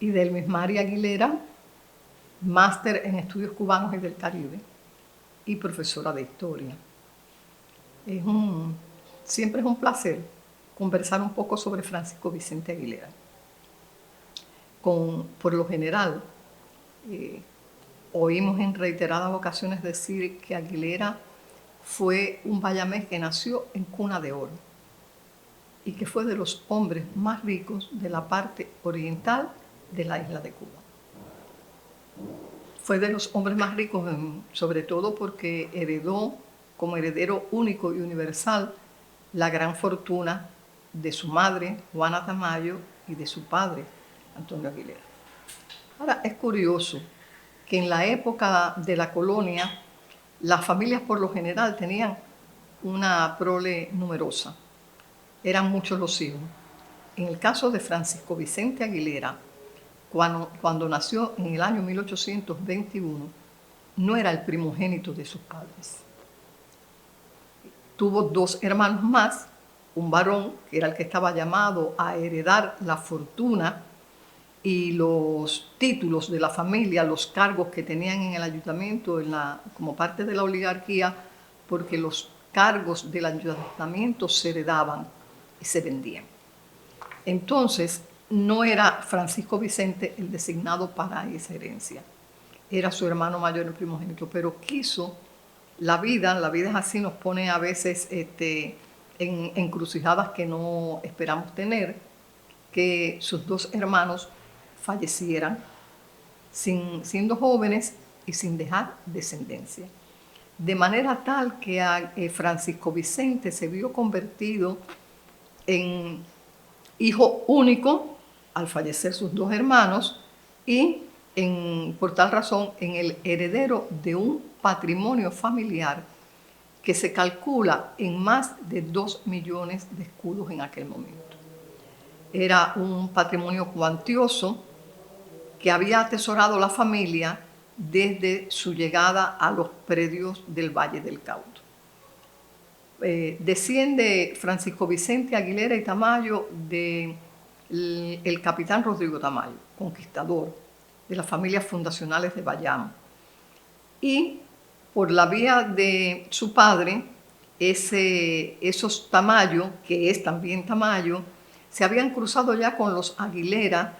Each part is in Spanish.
y del Mismari Aguilera, máster en estudios cubanos y del Caribe y profesora de historia. Siempre es un placer conversar un poco sobre Francisco Vicente Aguilera. Por lo general, oímos en reiteradas ocasiones decir que Aguilera fue un bayamés que nació en cuna de oro y que fue de los hombres más ricos de la parte oriental de la isla de Cuba. Fue de los hombres más ricos, sobre todo porque heredó como heredero único y universal la gran fortuna de su madre, Juana Tamayo, y de su padre, Antonio Aguilera. Ahora, es curioso que en la época de la colonia, las familias por lo general tenían una prole numerosa. Eran muchos los hijos. En el caso de Francisco Vicente Aguilera, cuando nació en el año 1821, no era el primogénito de sus padres. Tuvo 2 hermanos más, un varón, que era el que estaba llamado a heredar la fortuna y los títulos de la familia, los cargos que tenían en el ayuntamiento como parte de la oligarquía, porque los cargos del ayuntamiento se heredaban y se vendían. Entonces, no era Francisco Vicente el designado para esa herencia, era su hermano mayor, el primogénito, pero quiso, la vida es así, nos pone a veces en encrucijadas que no esperamos tener, que sus 2 hermanos fallecieran siendo jóvenes y sin dejar descendencia. De manera tal que Francisco Vicente se vio convertido en hijo único al fallecer sus 2 hermanos y por tal razón en el heredero de un patrimonio familiar que se calcula en más de 2 millones de escudos en aquel momento. Era un patrimonio cuantioso que había atesorado la familia desde su llegada a los predios del Valle del Cauto. Desciende Francisco Vicente Aguilera y Tamayo del capitán Rodrigo Tamayo, conquistador de las familias fundacionales de Bayamo. Y por la vía de su padre, esos Tamayo, que es también Tamayo, se habían cruzado ya con los Aguilera,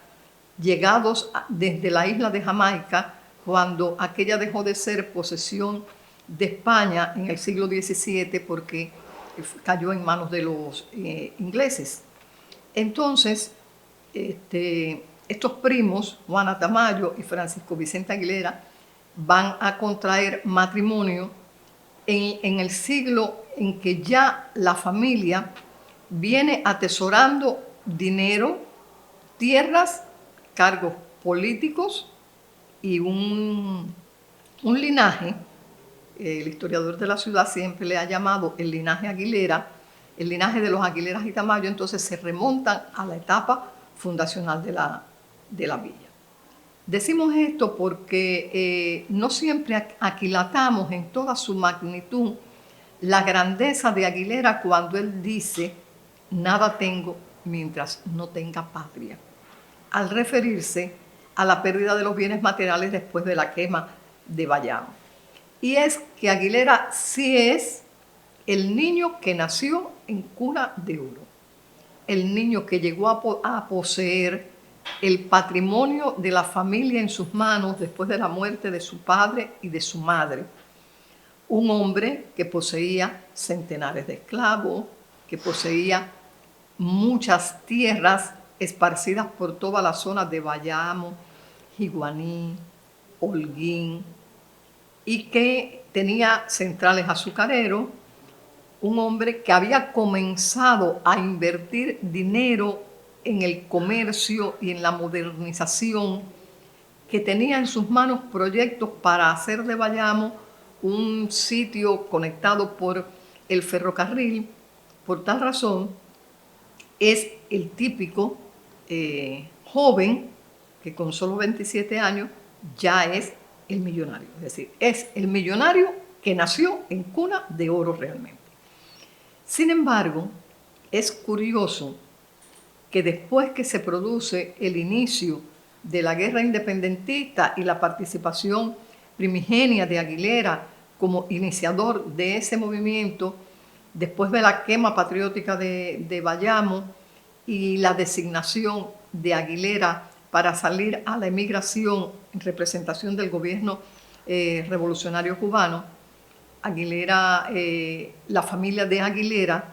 llegados desde la isla de Jamaica, cuando aquella dejó de ser posesión de España en el siglo XVII porque cayó en manos de los ingleses. Entonces, estos primos, Juana Tamayo y Francisco Vicente Aguilera, van a contraer matrimonio en el siglo en que ya la familia viene atesorando dinero, tierras, cargos políticos y un linaje. El historiador de la ciudad siempre le ha llamado el linaje Aguilera, el linaje de los Aguileras y Tamayo, entonces se remontan a la etapa fundacional de la villa. Decimos esto porque no siempre aquilatamos en toda su magnitud la grandeza de Aguilera cuando él dice: nada tengo mientras no tenga patria, al referirse a la pérdida de los bienes materiales después de la quema de Bayamo. Y es que Aguilera sí es el niño que nació en cuna de oro, el niño que llegó a poseer el patrimonio de la familia en sus manos después de la muerte de su padre y de su madre. Un hombre que poseía centenares de esclavos, que poseía muchas tierras esparcidas por toda la zona de Bayamo, Jiguaní, Holguín, y que tenía centrales azucareros, un hombre que había comenzado a invertir dinero en el comercio y en la modernización, que tenía en sus manos proyectos para hacer de Bayamo un sitio conectado por el ferrocarril. Por tal razón, es el típico joven que con solo 27 años ya es el millonario. Es decir, es el millonario que nació en cuna de oro realmente. Sin embargo, es curioso que después que se produce el inicio de la guerra independentista y la participación primigenia de Aguilera como iniciador de ese movimiento, después de la quema patriótica de Bayamo y la designación de Aguilera para salir a la emigración en representación del gobierno revolucionario cubano, Aguilera, la familia de Aguilera,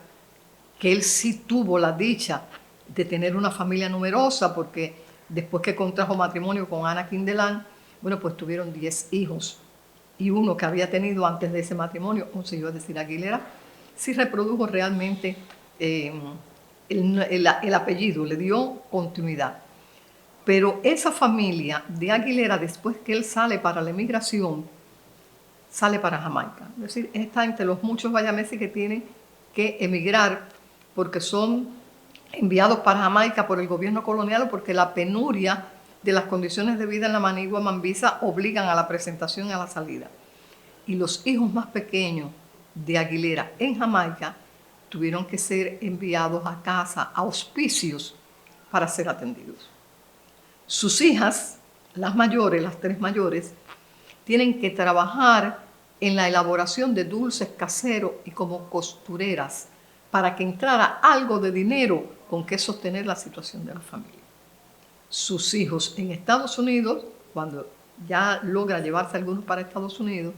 que él sí tuvo la dicha de tener una familia numerosa, porque después que contrajo matrimonio con Ana Quindelán, bueno, pues tuvieron 10 hijos. Y uno que había tenido antes de ese matrimonio, es decir, Aguilera, sí reprodujo realmente el apellido, le dio continuidad. Pero esa familia de Aguilera, después que él sale para la emigración, sale para Jamaica. Es decir, está entre los muchos bayameses que tienen que emigrar porque son enviados para Jamaica por el gobierno colonial o porque la penuria de las condiciones de vida en la Manigua Mambisa obligan a la presentación y a la salida. Y los hijos más pequeños de Aguilera en Jamaica tuvieron que ser enviados a casa, a hospicios, para ser atendidos. Sus hijas, las mayores, las 3 mayores, tienen que trabajar en la elaboración de dulces caseros y como costureras para que entrara algo de dinero con que sostener la situación de la familia. Sus hijos en Estados Unidos, cuando ya logra llevarse algunos para Estados Unidos,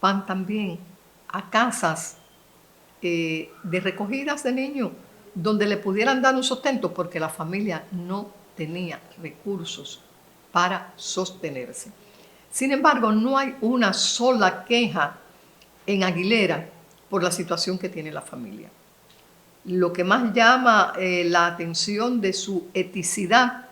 van también a casas de recogidas de niños donde le pudieran dar un sustento porque la familia no tenía recursos para sostenerse. Sin embargo, no hay una sola queja en Aguilera por la situación que tiene la familia. Lo que más llama la atención de su eticidad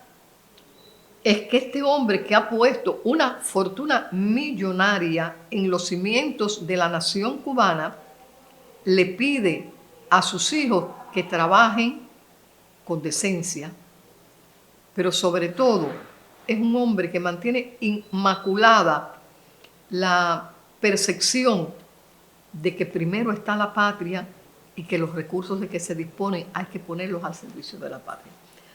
es que este hombre que ha puesto una fortuna millonaria en los cimientos de la nación cubana, le pide a sus hijos que trabajen con decencia, pero sobre todo es un hombre que mantiene inmaculada la percepción de que primero está la patria y que los recursos de que se disponen hay que ponerlos al servicio de la patria.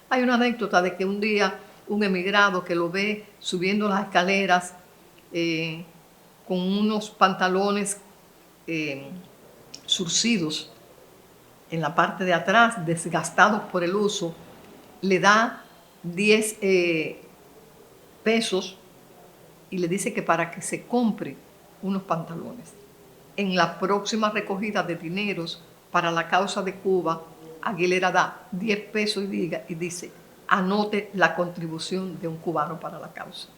Hay una anécdota de que un día un emigrado que lo ve subiendo las escaleras con unos pantalones surcidos en la parte de atrás, desgastados por el uso, le da 10 pesos y le dice que para que se compre unos pantalones. En la próxima recogida de dineros para la causa de Cuba, Aguilera da 10 pesos y dice, anote la contribución de un cubano para la causa.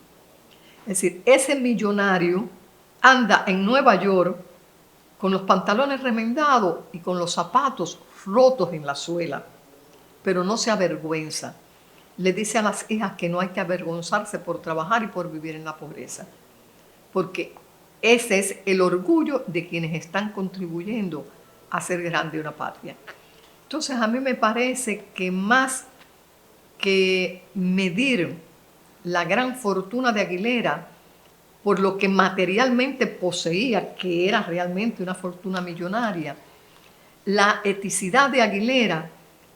Es decir, ese millonario anda en Nueva York con los pantalones remendados y con los zapatos rotos en la suela, pero no se avergüenza. Le dice a las hijas que no hay que avergonzarse por trabajar y por vivir en la pobreza, porque ese es el orgullo de quienes están contribuyendo a hacer grande una patria. Entonces a mí me parece que más que medir la gran fortuna de Aguilera por lo que materialmente poseía, que era realmente una fortuna millonaria, la eticidad de Aguilera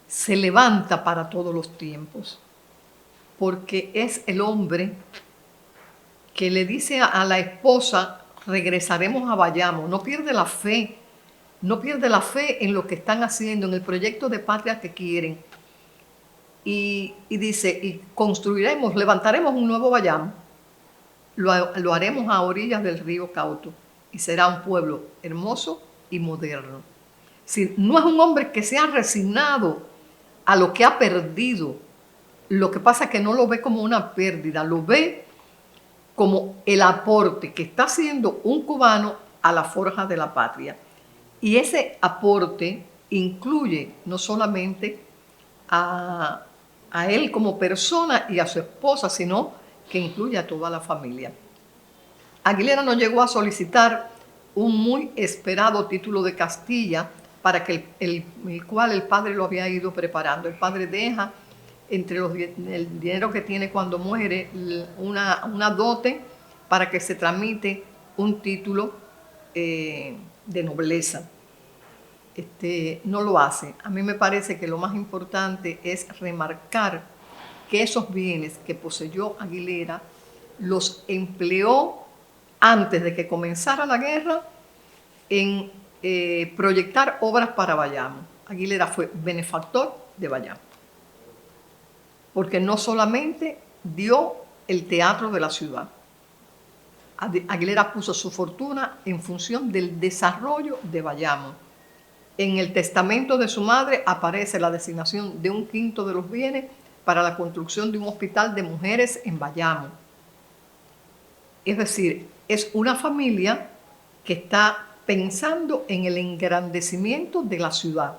se levanta para todos los tiempos, porque es el hombre que le dice a la esposa, regresaremos a Bayamo, no pierde la fe en lo que están haciendo, en el proyecto de patria que quieren, y dice, y construiremos, levantaremos un nuevo Bayamo, lo haremos a orillas del río Cauto, y será un pueblo hermoso y moderno. Es decir, no es un hombre que se ha resignado a lo que ha perdido. Lo que pasa es que no lo ve como una pérdida, lo ve como el aporte que está haciendo un cubano a la forja de la patria. Y ese aporte incluye no solamente a él como persona y a su esposa, sino que incluye a toda la familia. Aguilera no llegó a solicitar un muy esperado título de Castilla para que el cual el padre lo había ido preparando. El padre deja entre el dinero que tiene cuando muere una dote para que se tramite un título de nobleza. No lo hace. A mí me parece que lo más importante es remarcar que esos bienes que poseyó Aguilera los empleó antes de que comenzara la guerra en proyectar obras para Bayamo. Aguilera fue benefactor de Bayamo, porque no solamente dio el teatro de la ciudad. Aguilera puso su fortuna en función del desarrollo de Bayamo. En el testamento de su madre aparece la designación de 1/5 de los bienes para la construcción de un hospital de mujeres en Bayamo. Es decir, es una familia que está pensando en el engrandecimiento de la ciudad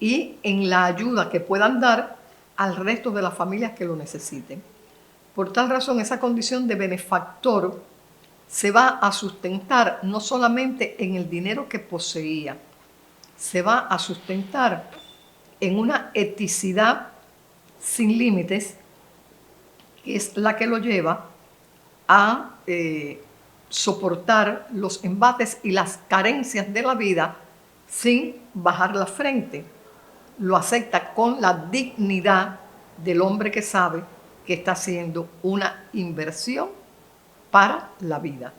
y en la ayuda que puedan dar al resto de las familias que lo necesiten. Por tal razón, esa condición de benefactor se va a sustentar no solamente en el dinero que poseía, se va a sustentar en una eticidad sin límites, que es la que lo lleva a soportar los embates y las carencias de la vida sin bajar la frente. Lo acepta con la dignidad del hombre que sabe que está haciendo una inversión para la vida.